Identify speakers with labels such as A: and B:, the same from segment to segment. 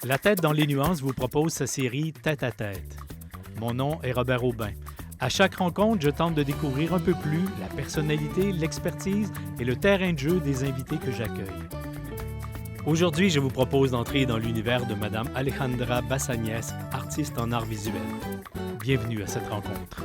A: La tête dans les nuances vous propose sa série Tête à tête. Mon nom est Robert Aubin. À chaque rencontre, je tente de découvrir un peu plus la personnalité, l'expertise et le terrain de jeu des invités que j'accueille. Aujourd'hui, je vous propose d'entrer dans l'univers de Mme Alejandra Bassagnès, artiste en art visuel. Bienvenue à cette rencontre.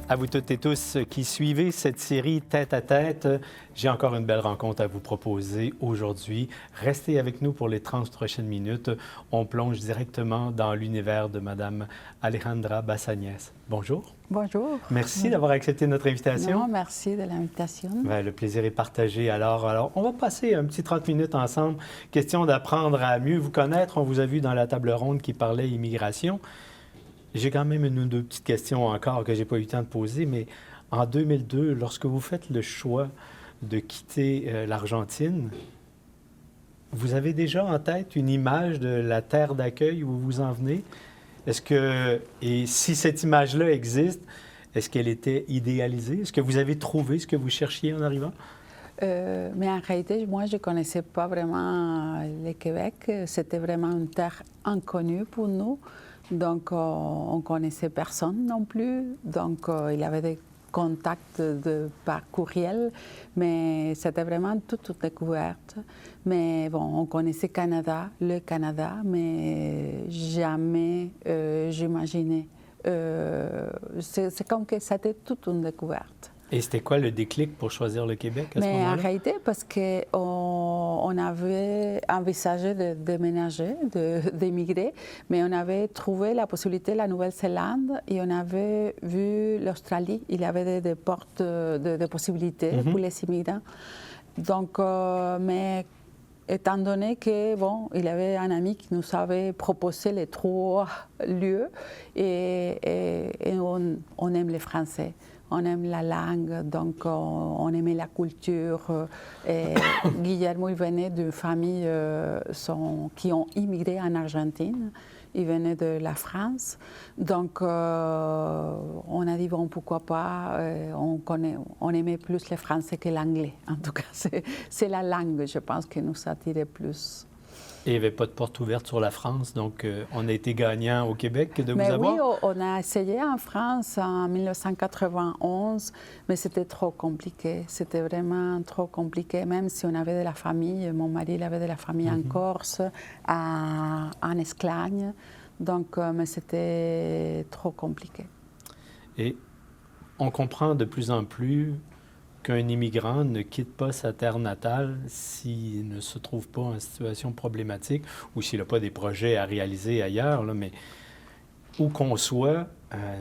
A: À vous toutes et tous qui suivez cette série Tête à tête, j'ai encore une belle rencontre à vous proposer aujourd'hui. Restez avec nous pour les 30 prochaines minutes. On plonge directement dans l'univers de Mme Alejandra Bassagnès. Bonjour.
B: Bonjour.
A: Merci d'avoir accepté notre invitation.
B: Non, merci de l'invitation.
A: Bien, le plaisir est partagé. Alors, on va passer un petit 30 minutes ensemble. Question d'apprendre à mieux vous connaître. On vous a vu dans la table ronde qui parlait immigration. J'ai quand même une ou deux petites questions encore que je n'ai pas eu le temps de poser, mais en 2002, lorsque vous faites le choix de quitter l'Argentine, vous avez déjà en tête une image de la terre d'accueil où vous en venez? Et si cette image-là existe, est-ce qu'elle était idéalisée? Est-ce que vous avez trouvé ce que vous cherchiez en arrivant?
B: Mais en réalité, moi, je ne connaissais pas vraiment le Québec. C'était vraiment une terre inconnue pour nous. Donc, on ne connaissait personne non plus. Donc, il y avait des contacts par courriel, mais c'était vraiment toute découverte. Mais bon, on connaissait le Canada, mais jamais j'imaginais. C'est comme que c'était toute une découverte.
A: Et c'était quoi le déclic pour choisir le Québec à ce moment-là?
B: Mais en réalité, parce qu'on avait envisagé de déménager, d'émigrer, mais on avait trouvé la possibilité de la Nouvelle-Zélande et on avait vu l'Australie. Il y avait des portes de possibilités pour les immigrants. Donc, mais étant donné que, bon, il y avait un ami qui nous avait proposé les 3 lieux et on aime les Français. On aime la langue, donc on aimait la culture. Et Guillermo, il venait d'une famille qui ont immigré en Argentine. Il venait de la France. Donc, on a dit, bon, pourquoi pas, on aimait plus le français que l'anglais. En tout cas, c'est la langue, je pense, qui nous attirait plus.
A: Et il n'y avait pas de porte ouverte sur la France, donc on a été gagnant au Québec de vous avoir?
B: Oui, on a essayé en France en 1991, mais c'était trop compliqué. C'était vraiment trop compliqué, même si on avait de la famille. Mon mari il avait de la famille en Corse, en Esclagne, donc mais c'était trop compliqué.
A: Et on comprend de plus en plus qu'un immigrant ne quitte pas sa terre natale s'il ne se trouve pas en situation problématique ou s'il n'a pas des projets à réaliser ailleurs. Là, mais où qu'on soit,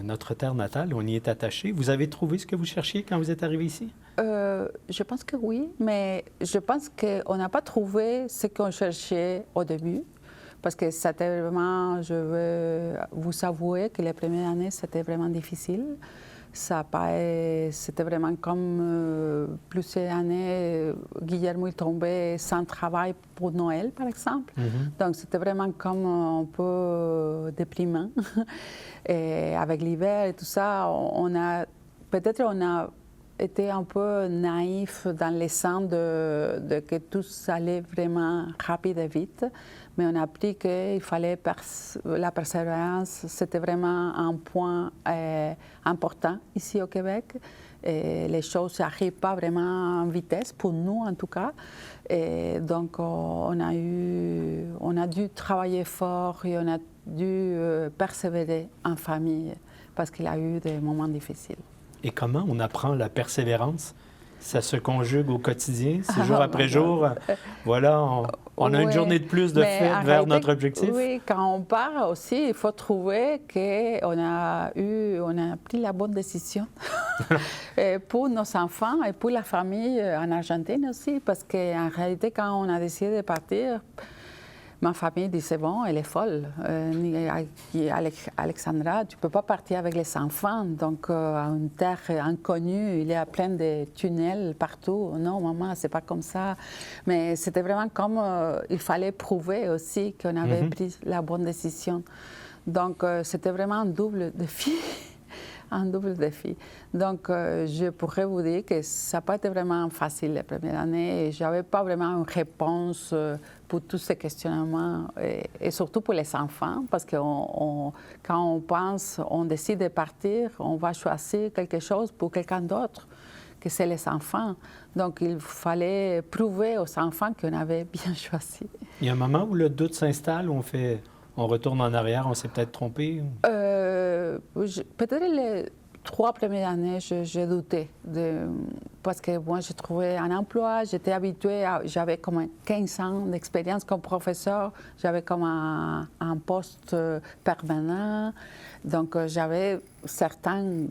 A: notre terre natale, on y est attaché. Vous avez trouvé ce que vous cherchiez quand vous êtes arrivé ici?
B: Je pense que oui, mais je pense qu'on n'a pas trouvé ce qu'on cherchait au début. Parce que c'était vraiment, je veux vous avouer que les premières années, c'était vraiment difficile. C'était vraiment comme plusieurs années, Guillermo est tombé sans travail pour Noël, par exemple. Donc, c'était vraiment comme un peu déprimant. Et avec l'hiver et tout ça, peut-être on a été un peu naïf dans le sens de que tout allait vraiment rapide et vite. Mais on a appris qu'il fallait la persévérance, c'était vraiment un point important ici au Québec. Et les choses n'arrivent pas vraiment en vitesse, pour nous en tout cas. Et donc on a dû travailler fort et on a dû persévérer en famille parce qu'il y a eu des moments difficiles.
A: Et comment on apprend la persévérance? Ça se conjugue au quotidien, c'est jour après jour. Voilà, on a une journée de plus de fait vers notre objectif.
B: Oui, quand on part aussi, il faut trouver qu'on a pris la bonne décision pour nos enfants et pour la famille en Argentine aussi, parce qu'en réalité, quand on a décidé de partir, ma famille disait, bon, elle est folle. Alexandra, tu ne peux pas partir avec les enfants. Donc, une terre inconnue, il y a plein de tunnels partout. Non, maman, c'est pas comme ça. Mais c'était vraiment comme il fallait prouver aussi qu'on avait pris la bonne décision. Donc, c'était vraiment un double défi. un double défi. Donc, je pourrais vous dire que ça n'a pas été vraiment facile les premières années et je n'avais pas vraiment une réponse pour tous ces questionnements et surtout pour les enfants parce que quand on pense, on décide de partir, on va choisir quelque chose pour quelqu'un d'autre, que c'est les enfants. Donc, il fallait prouver aux enfants qu'on avait bien choisi.
A: Il y a un moment où le doute s'installe, où on retourne en arrière, on s'est peut-être trompé?
B: Peut-être les 3 premières années, je doutais. Parce que moi, j'ai trouvé un emploi, j'étais habituée, j'avais comme 15 ans d'expérience comme professeur, j'avais comme un poste permanent. Donc, j'avais certaines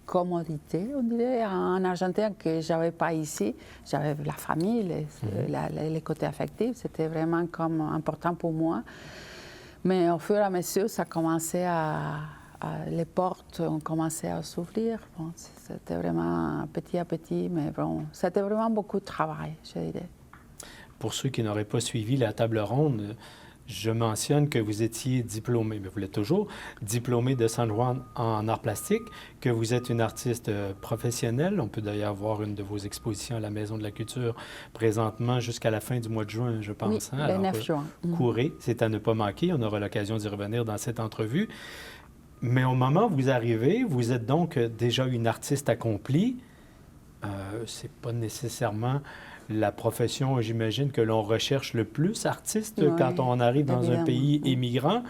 B: commodités, on dirait, en Argentine que je n'avais pas ici. J'avais la famille, les côtés affectifs, c'était vraiment comme important pour moi. Mais au fur et à mesure, ça commençait les portes ont commencé à s'ouvrir. Bon, c'était vraiment petit à petit, mais bon, c'était vraiment beaucoup de travail, je dirais.
A: Pour ceux qui n'auraient pas suivi la table ronde, je mentionne que vous étiez diplômé, mais vous l'êtes toujours, diplômé de San Juan en arts plastiques, que vous êtes une artiste professionnelle. On peut d'ailleurs voir une de vos expositions à la Maison de la Culture présentement jusqu'à la fin du mois de juin, je pense.
B: Oui, le 9 juin.
A: Courez, c'est à ne pas manquer. On aura l'occasion d'y revenir dans cette entrevue. Mais au moment où vous arrivez, vous êtes donc déjà une artiste accomplie. C'est pas nécessairement la profession, j'imagine, que l'on recherche le plus, artiste, quand on arrive dans un pays émigrant.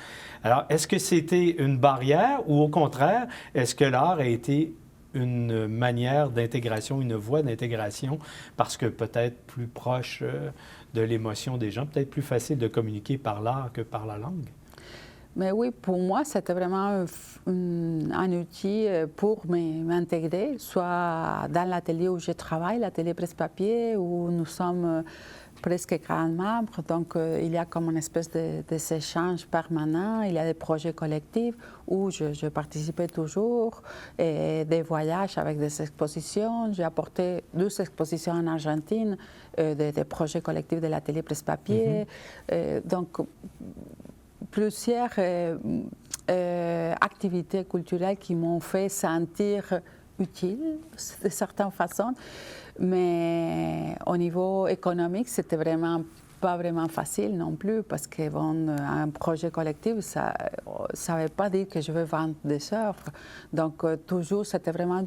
A: Alors, est-ce que c'était une barrière ou au contraire, est-ce que l'art a été une manière d'intégration, une voie d'intégration, parce que peut-être plus proche de l'émotion des gens, peut-être plus facile de communiquer par l'art que par la langue?
B: Mais oui, pour moi, c'était vraiment un outil pour m'intégrer, soit dans l'atelier où je travaille, l'atelier presse-papier, où nous sommes presque 40 membres. Donc, il y a comme une espèce d'échange permanent. Il y a des projets collectifs où je participais toujours, et des voyages avec des expositions. J'ai apporté 2 expositions en Argentine, des projets collectifs de l'atelier presse-papier. Donc, plusieurs activités culturelles qui m'ont fait sentir utile de certaines façons, mais au niveau économique, c'était vraiment pas vraiment facile non plus parce que un projet collectif, ça ne veut pas dire que je vais vendre des œuvres. Donc toujours, c'était vraiment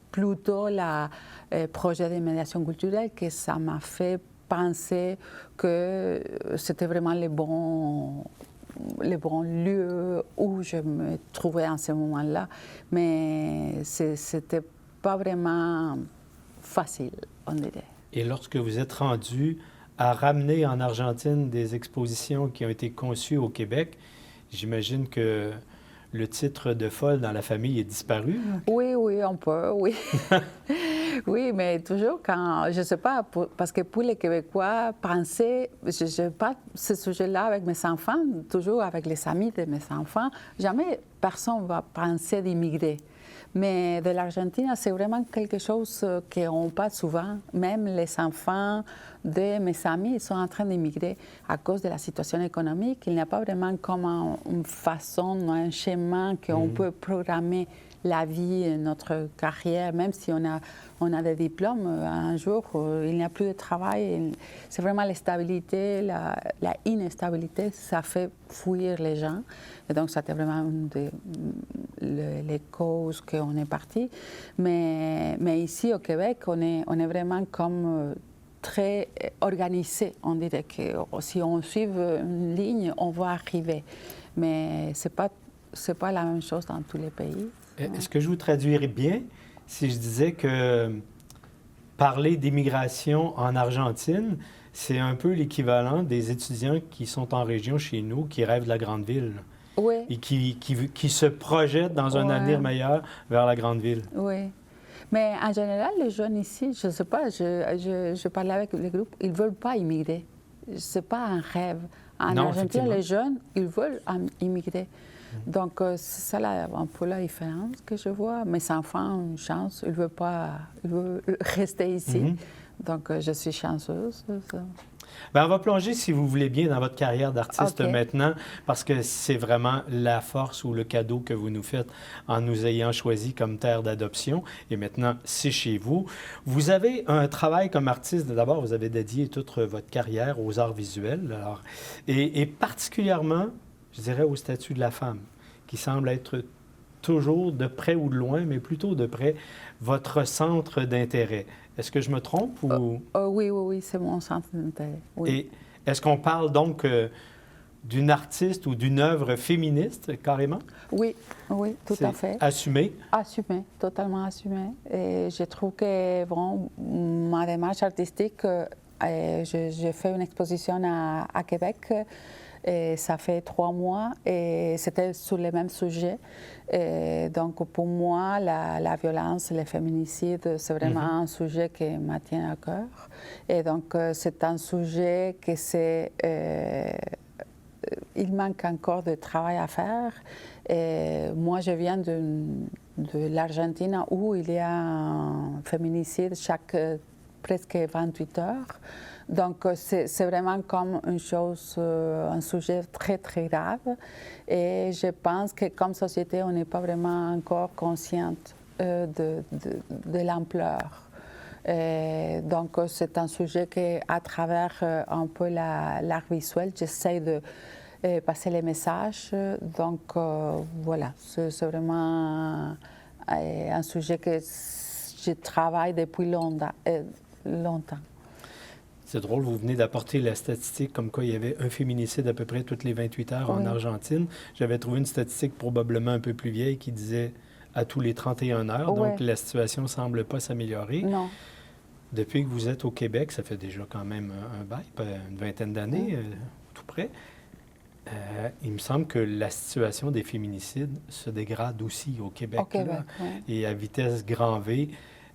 B: plutôt le projet de médiation culturelle que ça m'a fait penser que c'était vraiment les bons lieux où je me trouvais en ce moment-là. Mais c'était pas vraiment facile, on dirait.
A: Et lorsque vous êtes rendu à ramener en Argentine des expositions qui ont été conçues au Québec, j'imagine que le titre de folle dans la famille est disparu.
B: Oui, on peut, oui. Oui, mais toujours quand, je ne sais pas, parce que pour les Québécois, penser, je parle ce sujet-là avec mes enfants, toujours avec les amis de mes enfants, jamais personne ne va penser d'immigrer. Mais de l'Argentine, c'est vraiment quelque chose qu'on parle souvent. Même les enfants de mes amis, ils sont en train d'immigrer à cause de la situation économique. Il n'y a pas vraiment comme une façon, un schéma qu'on peut programmer la vie, notre carrière, même si on a des diplômes, un jour, il n'y a plus de travail. C'est vraiment l'instabilité, la instabilité, ça fait fuir les gens. Et donc, c'était vraiment une les causes qu'on est parti. Mais ici, au Québec, on est vraiment comme très organisé. On dirait que si on suit une ligne, on va arriver. Mais c'est pas la même chose dans tous les pays.
A: Est-ce que je vous traduirais bien si je disais que parler d'immigration en Argentine, c'est un peu l'équivalent des étudiants qui sont en région chez nous, qui rêvent de la grande ville?
B: Oui.
A: Et qui se projettent dans un avenir meilleur vers la grande ville?
B: Oui. Mais en général, les jeunes ici, je ne sais pas, je parlais avec les groupes, ils ne veulent pas immigrer. Ce n'est pas un rêve. En Argentine, les jeunes, ils veulent immigrer. Donc, c'est ça un peu la différence que je vois. Mes enfants ont une chance, ils veulent rester ici. Donc, je suis chanceuse.
A: Bien, on va plonger, si vous voulez bien, dans votre carrière d'artiste maintenant, parce que c'est vraiment la force ou le cadeau que vous nous faites en nous ayant choisi comme terre d'adoption. Et maintenant, c'est chez vous. Vous avez un travail comme artiste. D'abord, vous avez dédié toute votre carrière aux arts visuels, alors, et particulièrement, je dirais, au statut de la femme, qui semble être toujours de près ou de loin, mais plutôt de près, votre centre d'intérêt. Est-ce que je me trompe ou...
B: Oui, c'est mon centre d'intérêt. Oui.
A: Et est-ce qu'on parle donc d'une artiste ou d'une œuvre féministe, carrément?
B: Oui, tout à fait.
A: Assumé?
B: Assumé, totalement assumé. Et je trouve que bon, ma démarche artistique, j'ai fait une exposition à Québec. Et ça fait 3 mois et c'était sur le même sujet. Et donc, pour moi, la violence, le féminicide, c'est vraiment un sujet qui me tient à cœur. Et donc, c'est un sujet que il manque encore de travail à faire. Et moi, je viens de l'Argentine où il y a un féminicide chaque presque 28 heures. Donc, c'est vraiment comme une chose, un sujet très, très grave. Et je pense que comme société, on n'est pas vraiment encore consciente de l'ampleur. Donc, c'est un sujet qu'à travers un peu l'art visuel, j'essaie de passer les messages. Donc, voilà, c'est vraiment un sujet que je travaille depuis longtemps.
A: C'est drôle, vous venez d'apporter la statistique comme quoi il y avait un féminicide à peu près toutes les 28 heures en Argentine. J'avais trouvé une statistique probablement un peu plus vieille qui disait à tous les 31 heures. Donc, la situation ne semble pas s'améliorer.
B: Non.
A: Depuis que vous êtes au Québec, ça fait déjà quand même un bail, une vingtaine d'années, tout près. Il me semble que la situation des féminicides se dégrade aussi au Québec.
B: Au Québec,
A: et à vitesse grand V.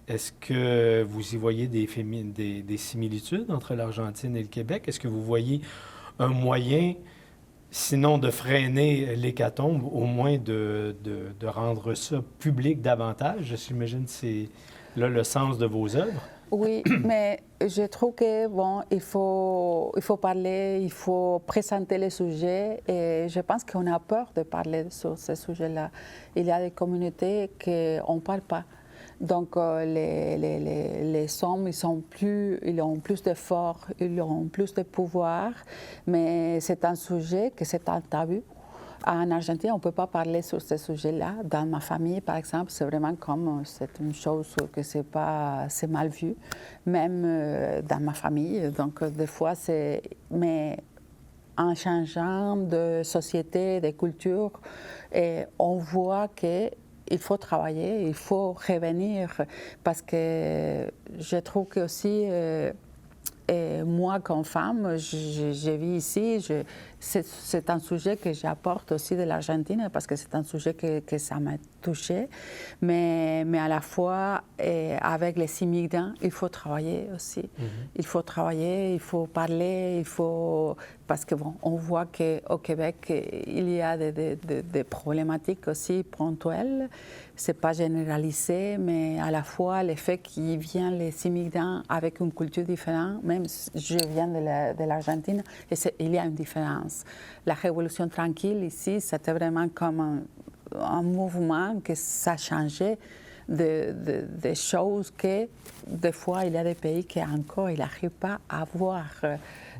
A: Est-ce que vous y voyez des similitudes entre l'Argentine et le Québec? Est-ce que vous voyez un moyen, sinon de freiner l'hécatombe, au moins de rendre ça public davantage? J'imagine que c'est là le sens de vos œuvres.
B: Oui, mais je trouve que bon, il faut parler, il faut présenter les sujets et je pense qu'on a peur de parler sur ces sujets-là. Il y a des communautés qu'on ne parle pas. Donc, les hommes, ils ont plus de force, ils ont plus de pouvoir, mais c'est un sujet que c'est un tabou. En Argentine, on ne peut pas parler sur ce sujet-là. Dans ma famille, par exemple, c'est vraiment comme, c'est une chose que c'est mal vu, même dans ma famille. Donc, des fois, mais en changeant de société, de culture, et on voit que il faut travailler, il faut revenir, parce que je trouve que aussi, moi, comme femme, je vis ici, c'est un sujet que j'apporte aussi de l'Argentine, parce que c'est un sujet que ça m'a touchée, mais à la fois, avec les immigrants, il faut travailler aussi. Il faut travailler, il faut parler, parce que bon, on voit qu'au Québec, il y a des problématiques aussi ponctuelles. C'est pas généralisé, mais à la fois, le fait qu'il viennent les immigrants avec une culture différente, même si je viens de l'Argentine, il y a une différence. La révolution tranquille ici, c'était vraiment comme un mouvement que ça changeait des choses que, des fois, il y a des pays qui encore, ils n'arrivent pas à avoir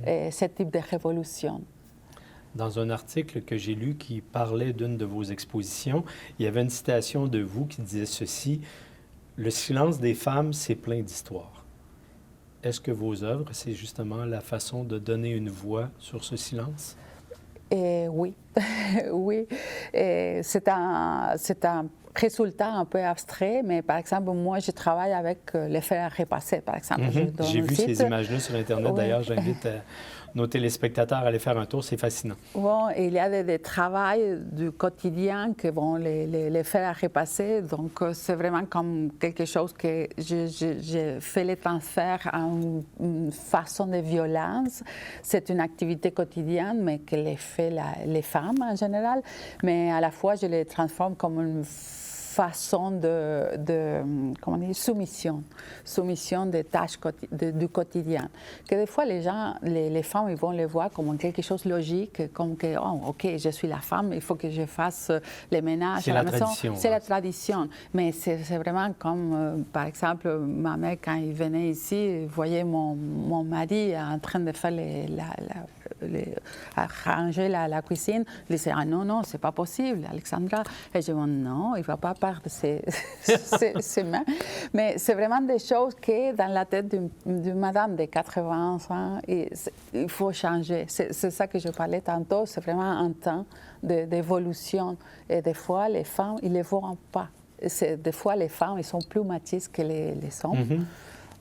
B: ce type de révolution.
A: Dans un article que j'ai lu qui parlait d'une de vos expositions, il y avait une citation de vous qui disait ceci: « Le silence des femmes, c'est plein d'histoires. » Est-ce que vos œuvres, c'est justement la façon de donner une voix sur ce silence?
B: Oui, oui. C'est un résultat un peu abstrait, mais par exemple, moi, je travaille avec les faits à repasser, par exemple.
A: J'ai vu ces images-là sur Internet. D'ailleurs, j'invite nos téléspectateurs à aller faire un tour. C'est fascinant.
B: Bon, il y a des travaux du quotidien que vont les faits à repasser. Donc, c'est vraiment comme quelque chose que je fais les transferts à une façon de violence. C'est une activité quotidienne, mais que les fait les femmes en général. Mais à la fois, je les transforme comme une façon comment dire, soumission des tâches du quotidien. Que des fois, les gens, les femmes, ils vont les voir comme quelque chose de logique, comme que, oh, OK, je suis la femme, il faut que je fasse les ménages à la maison. C'est la tradition. Mais c'est vraiment comme, par exemple, ma mère, quand il venait ici, voyait mon mari en train de faire ranger la cuisine. Il disait, ah non, non, c'est pas possible, Alexandra. Et je dis, non, il ne va pas perdre ses mains. Mais c'est vraiment des choses qui, dans la tête d'une madame de 80 ans, il faut changer. C'est ça que je parlais tantôt, c'est vraiment un temps d'évolution. Et des fois, les femmes, ils ne le voient pas. Des fois, les femmes, ils sont plus machistes que les hommes.
A: Mm-hmm.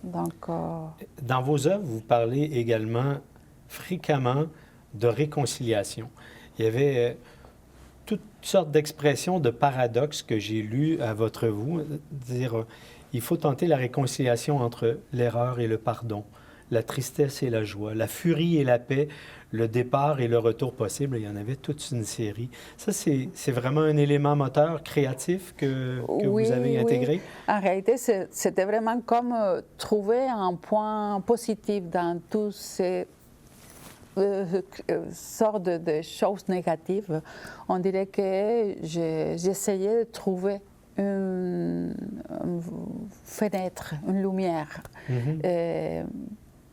B: Donc,
A: Dans vos œuvres, vous parlez également fréquemment de réconciliation. Il y avait toutes sortes d'expressions, de paradoxes que j'ai lus à votre vous, dire il faut tenter la réconciliation entre l'erreur et le pardon, la tristesse et la joie, la furie et la paix, le départ et le retour possible. Il y en avait toute une série. Ça, c'est vraiment un élément moteur créatif que
B: oui,
A: vous avez intégré?
B: Oui. En réalité, c'était vraiment comme trouver un point positif dans tous ces sortes de choses négatives. On dirait que j'essayais de trouver une fenêtre, une lumière. Mm-hmm.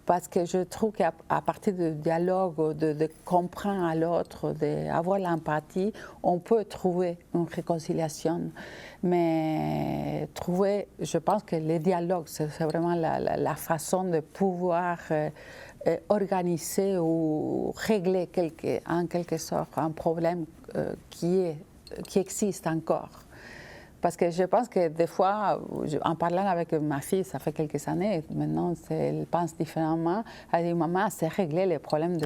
B: Parce que je trouve qu'à partir du dialogue, de comprendre à l'autre, d'avoir l'empathie, on peut trouver une réconciliation. Mais je pense que le dialogue, c'est vraiment la façon de pouvoir organiser ou régler en quelque sorte un problème qui existe encore. Parce que je pense que des fois, en parlant avec ma fille, ça fait quelques années, maintenant elle pense différemment. Elle dit, maman, c'est réglé les problèmes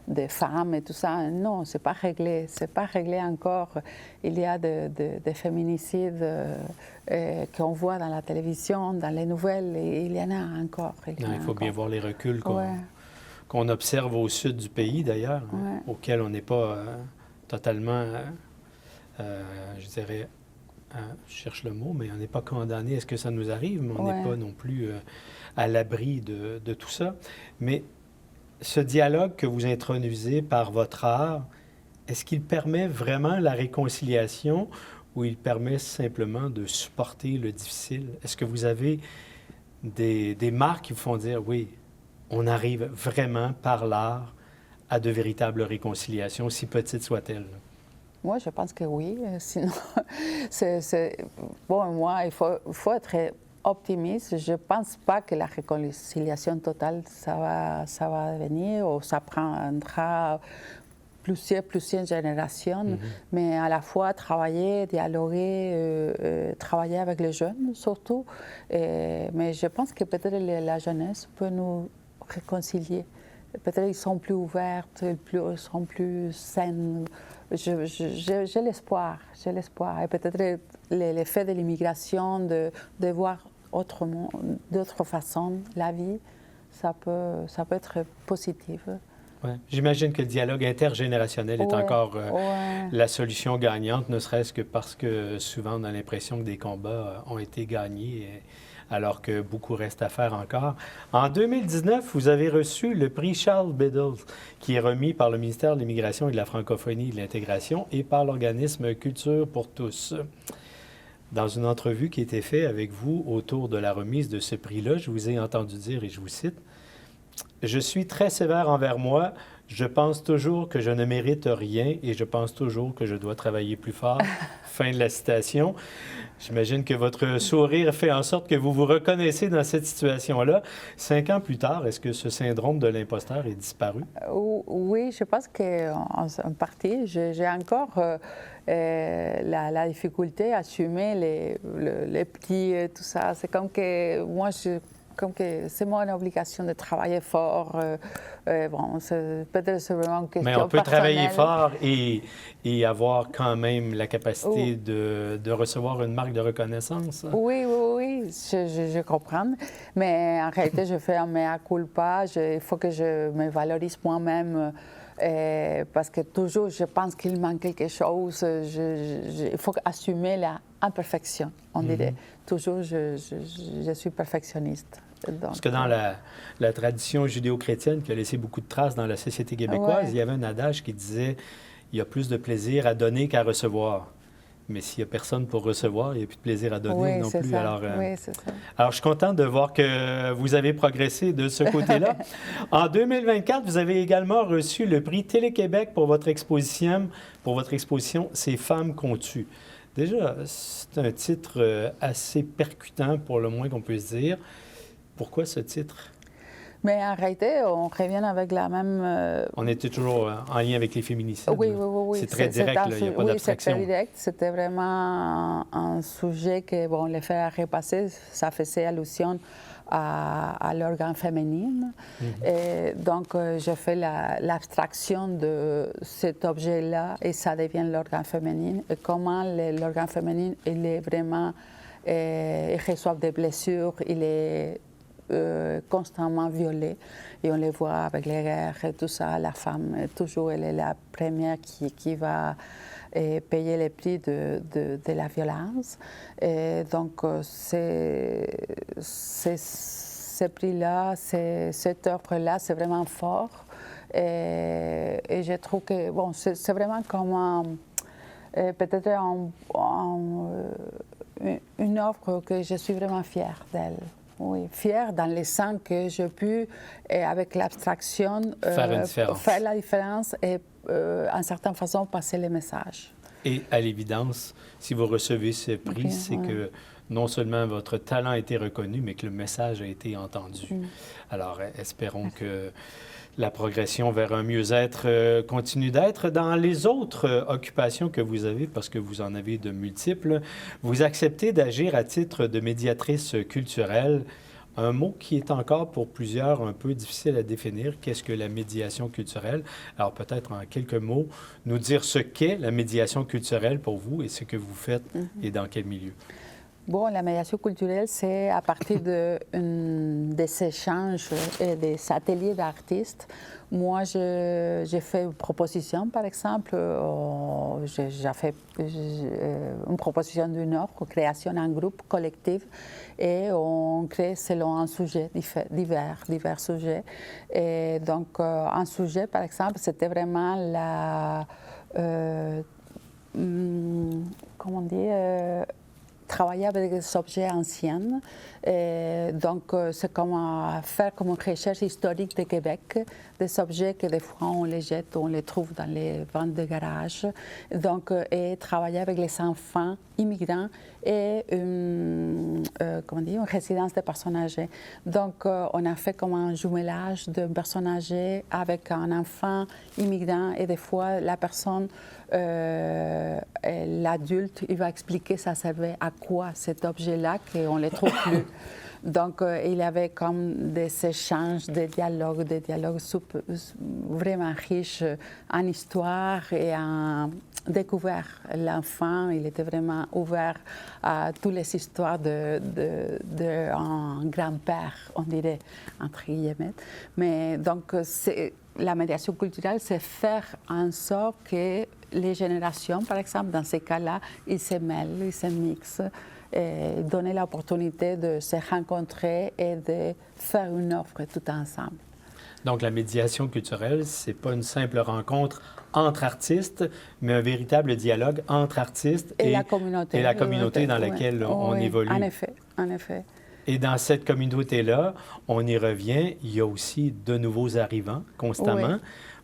B: de femmes et tout ça. Non, c'est pas réglé encore. Il y a des féminicides qu'on voit dans la télévision, dans les nouvelles, et il y en a encore.
A: Il faut bien voir les reculs qu'on observe au sud du pays, d'ailleurs, auquel on n'est pas totalement, je dirais, je cherche le mot, mais on n'est pas condamné à ce que ça nous arrive, mais on n'est pas non plus à l'abri de tout ça. Mais ce dialogue que vous introduisez par votre art, est-ce qu'il permet vraiment la réconciliation ou il permet simplement de supporter le difficile? Est-ce que vous avez des marques qui vous font dire, oui, on arrive vraiment par l'art à de véritables réconciliations, si petites soient-elles?
B: Moi, je pense que oui. Sinon, bon, moi, il faut être optimiste. Je ne pense pas que la réconciliation totale, ça va venir ou ça prendra plusieurs générations. Mm-hmm. Mais à la fois travailler, dialoguer, travailler avec les jeunes surtout. Mais je pense que peut-être la jeunesse peut nous réconcilier. Peut-être qu'ils sont plus ouverts, ils sont plus sains. J'ai l'espoir. Et peut-être l'effet de l'immigration, de voir autrement, d'autre façon la vie, ça peut être positif.
A: Ouais. J'imagine que le dialogue intergénérationnel est encore la solution gagnante, ne serait-ce que parce que souvent on a l'impression que des combats ont été gagnés, alors que beaucoup reste à faire encore. En 2019, vous avez reçu le prix Charles Biddle, qui est remis par le ministère de l'Immigration et de la Francophonie et de l'Intégration et par l'organisme Culture pour tous. Dans une entrevue qui a été faite avec vous autour de la remise de ce prix-là, je vous ai entendu dire, et je vous cite, « Je suis très sévère envers moi. Je pense toujours que je ne mérite rien et je pense toujours que je dois travailler plus fort. » Fin de la citation. J'imagine que votre sourire fait en sorte que vous vous reconnaissez dans cette situation-là. 5 ans plus tard, est-ce que ce syndrome de l'imposteur est disparu?
B: Oui, je pense qu'en partie, j'ai encore la difficulté à assumer les petits, tout ça. C'est comme que moi, comme que c'est mon obligation de travailler fort. Bon, peut-être c'est vraiment une question.
A: Mais on peut
B: personnelle.
A: travailler fort et avoir quand même la capacité de recevoir une marque de reconnaissance.
B: Oui, je comprends. Mais en réalité, je fais un mea culpa. Il faut que je me valorise moi-même Parce que toujours, je pense qu'il manque quelque chose. Il faut assumer l'imperfection, on dirait. Toujours, je suis perfectionniste. Donc,
A: parce que dans la tradition judéo-chrétienne qui a laissé beaucoup de traces dans la société québécoise, il y avait un adage qui disait « Il y a plus de plaisir à donner qu'à recevoir ». Mais s'il n'y a personne pour recevoir, il n'y a plus de plaisir à donner non plus.
B: Alors, oui, c'est ça.
A: Alors, je suis content de voir que vous avez progressé de ce côté-là. En 2024, vous avez également reçu le prix Télé-Québec pour votre exposition « Ces femmes qu'on tue ». Déjà, c'est un titre assez percutant, pour le moins qu'on puisse dire. Pourquoi ce titre?
B: Mais en réalité, on revient avec la même...
A: On était toujours en lien avec les féminicides.
B: Oui.
A: C'est très direct, il n'y a pas d'abstraction.
B: Oui, c'est très direct. C'était vraiment un sujet que, bon, les faits à repasser, ça faisait allusion à l'organe féminin. Et donc, je fais l'abstraction de cet objet-là et ça devient l'organe féminin. Et comment l'organe féminin, il est vraiment... il reçoit des blessures, il est... constamment violée et on les voit avec les guerres et tout ça. La femme, toujours, elle est la première qui va payer les prix de la violence. Et donc, ce prix-là, cette œuvre-là, c'est vraiment fort. Et je trouve que, bon, c'est vraiment comme peut-être une œuvre que je suis vraiment fière d'elle. Oui, fière dans le sens que je peux, avec l'abstraction, faire la différence et, en certaine façon, passer les messages.
A: Et à l'évidence, si vous recevez ce prix, c'est que non seulement votre talent a été reconnu, mais que le message a été entendu. Alors, espérons que la progression vers un mieux-être continue d'être. Dans les autres occupations que vous avez, parce que vous en avez de multiples, vous acceptez d'agir à titre de médiatrice culturelle. Un mot qui est encore pour plusieurs un peu difficile à définir. Qu'est-ce que la médiation culturelle? Alors peut-être en quelques mots, nous dire ce qu'est la médiation culturelle pour vous et ce que vous faites et dans quel milieu.
B: Bon, la médiation culturelle, c'est à partir des échanges et des ateliers d'artistes. Moi, j'ai fait une proposition, par exemple. J'ai fait une proposition d'une œuvre, création en groupe collectif, et on crée selon un sujet, divers sujets. Et donc, un sujet, par exemple, c'était vraiment comment dire, travailler avec des objets anciens. Et donc, c'est comme faire comme une recherche historique de Québec, des objets que des fois on les jette, on les trouve dans les ventes de garage. Donc, et travailler avec les enfants immigrants et une résidence de personnes âgées. Donc, on a fait comme un jumelage de personnes âgées avec un enfant immigrant et des fois, la personne, l'adulte, il va expliquer ça servait à quoi cet objet-là qu'on ne les trouve plus. Donc, il y avait comme des échanges, des dialogues vraiment riches en histoire et en découverte. L'enfant, il était vraiment ouvert à toutes les histoires d'un grand-père, on dirait, entre guillemets. Mais donc, la médiation culturelle, c'est faire en sorte que les générations, par exemple, dans ces cas-là, ils se mêlent, ils se mixent. Et donner l'opportunité de se rencontrer et de faire une offre tout ensemble.
A: Donc, la médiation culturelle, ce n'est pas une simple rencontre entre artistes, mais un véritable dialogue entre artistes et la communauté dans laquelle on évolue.
B: En effet, en effet.
A: Et dans cette communauté-là, on y revient, il y a aussi de nouveaux arrivants constamment,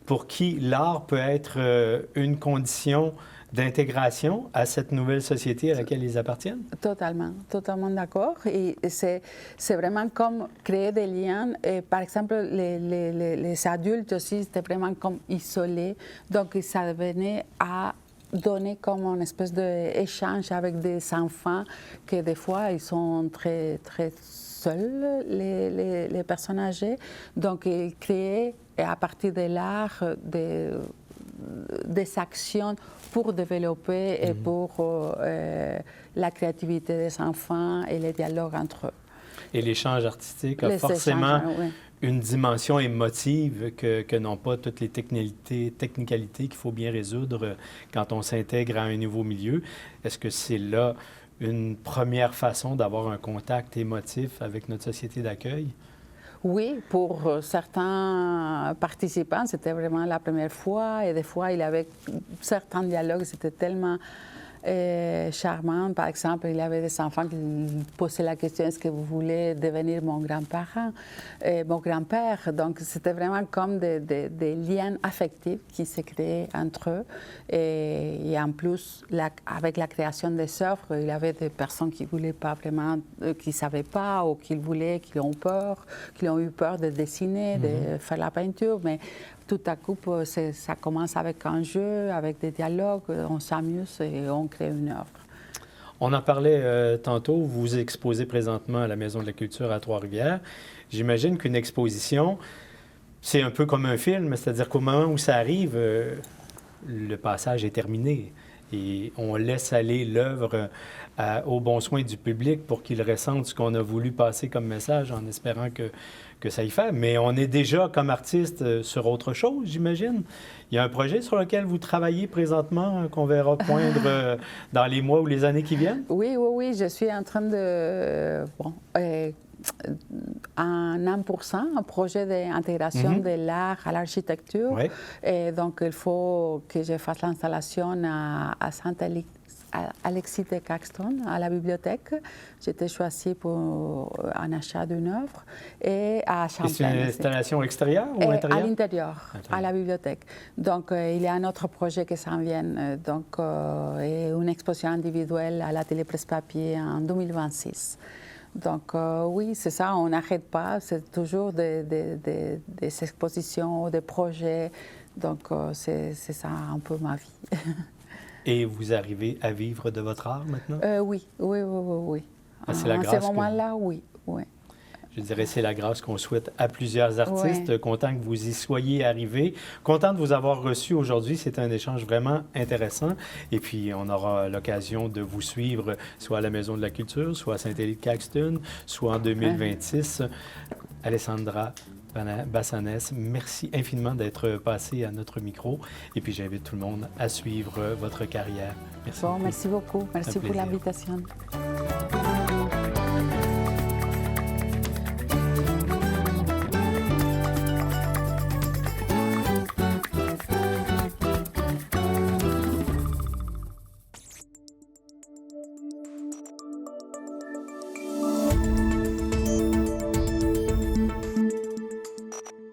A: pour qui l'art peut être une condition d'intégration à cette nouvelle société à laquelle ils appartiennent?
B: Totalement d'accord. Et c'est vraiment comme créer des liens. Et par exemple, les adultes aussi, c'était vraiment comme isolés. Donc, ça venait à donner comme une espèce d'échange avec des enfants que des fois, ils sont très, très seuls, les personnes âgées. Donc, ils créaient, à partir de l'art, des actions pour développer et pour la créativité des enfants et les dialogues entre eux.
A: Et l'échange artistique a
B: Les
A: forcément
B: échanges, oui.
A: une dimension émotive que n'ont pas toutes les technicalités qu'il faut bien résoudre quand on s'intègre à un nouveau milieu. Est-ce que c'est là une première façon d'avoir un contact émotif avec notre société d'accueil?
B: Oui, pour certains participants, c'était vraiment la première fois. Et des fois, il y avait certains dialogues, c'était tellement charmant. Par exemple, il y avait des enfants qui posaient la question, est-ce que vous voulez devenir mon grand-parent, mon grand-père? Donc, c'était vraiment comme des liens affectifs qui se créaient entre eux. Et en plus, avec la création des œuvres, il y avait des personnes qui ne voulaient pas vraiment, qui ne savaient pas ou qui voulaient, qui ont peur, qui ont eu peur de dessiner, de faire la peinture. Mais tout à coup, ça commence avec un jeu, avec des dialogues, on s'amuse et on crée une œuvre.
A: On en parlait tantôt, vous exposez présentement à la Maison de la Culture à Trois-Rivières. J'imagine qu'une exposition, c'est un peu comme un film, c'est-à-dire qu'au moment où ça arrive, le passage est terminé et on laisse aller l'œuvre au bon soin du public pour qu'il ressente ce qu'on a voulu passer comme message en espérant que ça y fait. Mais on est déjà, comme artiste, sur autre chose, j'imagine. Il y a un projet sur lequel vous travaillez présentement qu'on verra poindre dans les mois ou les années qui viennent?
B: Oui, je suis en train de... un 1%, un projet d'intégration de l'art à l'architecture.
A: Oui.
B: Et donc, il faut que je fasse l'installation à Alexis de Caxton, à la bibliothèque. J'étais choisie pour un achat d'une œuvre. Et à Champlain.
A: C'est une installation extérieure ou intérieure?
B: À l'intérieur, à la bibliothèque. Donc, il y a un autre projet qui s'en vient, et une exposition individuelle à l'atelier Presse-Papier en 2026. Donc, oui, c'est ça, on n'arrête pas, c'est toujours des expositions, des projets. Donc, c'est ça un peu ma vie.
A: Et vous arrivez à vivre de votre art maintenant?
B: Oui.
A: Ah, c'est la
B: à
A: grâce
B: ce moment-là, oui.
A: Je dirais c'est la grâce qu'on souhaite à plusieurs artistes.
B: Ouais.
A: Content que vous y soyez arrivés. Content de vous avoir reçu aujourd'hui. C'est un échange vraiment intéressant. Et puis, on aura l'occasion de vous suivre soit à la Maison de la Culture, soit à Saint-Élie-de-Caxton, soit en 2026. Alessandra Bassanès, merci infiniment d'être passée à notre micro. Et puis, j'invite tout le monde à suivre votre carrière. Merci beaucoup.
B: Merci beaucoup. Merci pour l'invitation.